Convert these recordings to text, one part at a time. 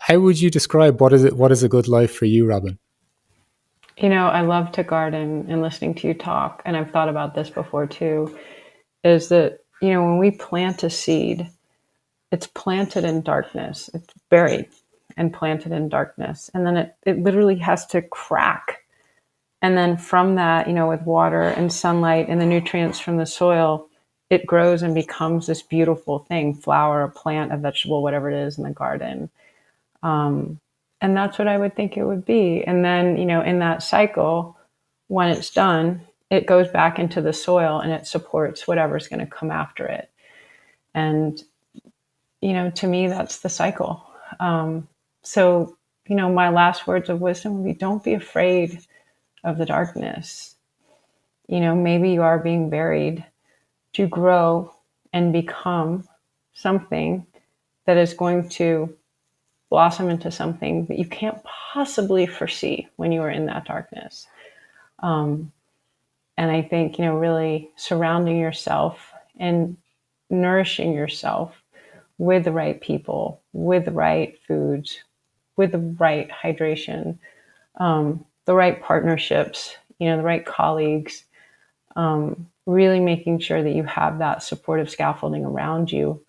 How would you describe what is a good life for you, Robyn? I love to garden, and listening to you talk, and I've thought about this before too, is that, when we plant a seed, it's planted in darkness. It's buried and planted in darkness. And then it literally has to crack. And then from that, with water and sunlight and the nutrients from the soil, it grows and becomes this beautiful thing, flower, a plant, a vegetable, whatever it is in the garden. And that's what I would think it would be. And then, in that cycle, when it's done, it goes back into the soil and it supports whatever's going to come after it. And, to me, that's the cycle. So, my last words of wisdom would be, don't be afraid of the darkness. Maybe you are being buried to grow and become something that is going to blossom into something that you can't possibly foresee when you are in that darkness. And I think, really surrounding yourself and nourishing yourself with the right people, with the right foods, with the right hydration, the right partnerships, the right colleagues, really making sure that you have that supportive scaffolding around you,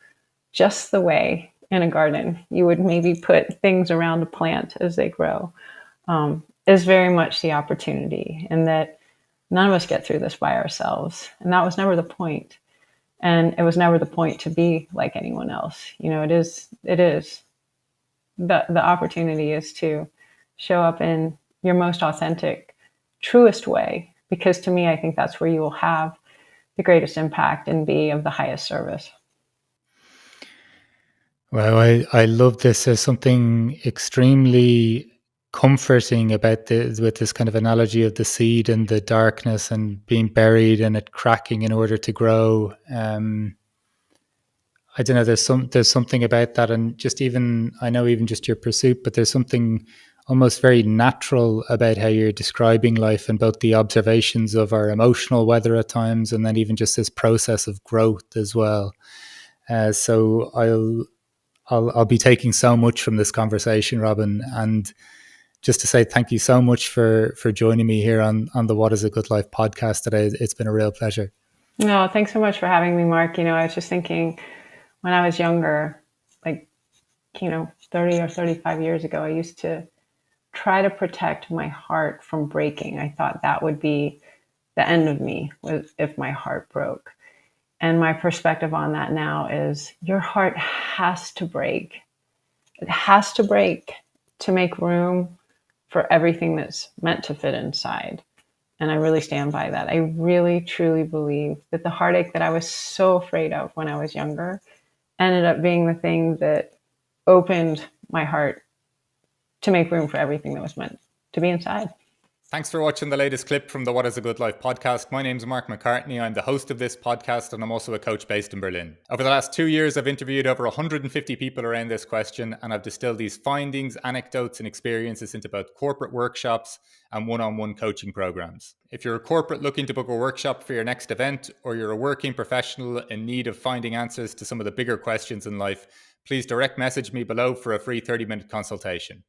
just the way in a garden you would maybe put things around a plant as they grow, is very much the opportunity. And that none of us get through this by ourselves. And that was never the point. And it was never the point to be like anyone else. It is. The opportunity is to show up in your most authentic, truest way. Because to me, I think that's where you will have the greatest impact and be of the highest service. Well, I love this. There's something extremely comforting about this, with this kind of analogy of the seed and the darkness and being buried and it cracking in order to grow. I don't know. There's something about that, and just even I know even just your pursuit, but there's something almost very natural about how you're describing life and both the observations of our emotional weather at times, and then even just this process of growth as well. So I'll be taking so much from this conversation, Robyn, and just to say thank you so much for joining me here on the What is a Good Life podcast today. It's been a real pleasure. No, thanks so much for having me, Mark. I was just thinking when I was younger, like, 30 or 35 years ago, I used to try to protect my heart from breaking. I thought that would be the end of me, was if my heart broke. And my perspective on that now is your heart has to break. It has to break to make room for everything that's meant to fit inside. And I really stand by that. I really, truly believe that the heartache that I was so afraid of when I was younger ended up being the thing that opened my heart to make room for everything that was meant to be inside. Thanks for watching the latest clip from the What is a Good Life podcast. My name's Mark McCartney. I'm the host of this podcast, and I'm also a coach based in Berlin. Over the last 2 years, I've interviewed over 150 people around this question, and I've distilled these findings, anecdotes, and experiences into both corporate workshops and one-on-one coaching programs. If you're a corporate looking to book a workshop for your next event, or you're a working professional in need of finding answers to some of the bigger questions in life, please direct message me below for a free 30-minute consultation.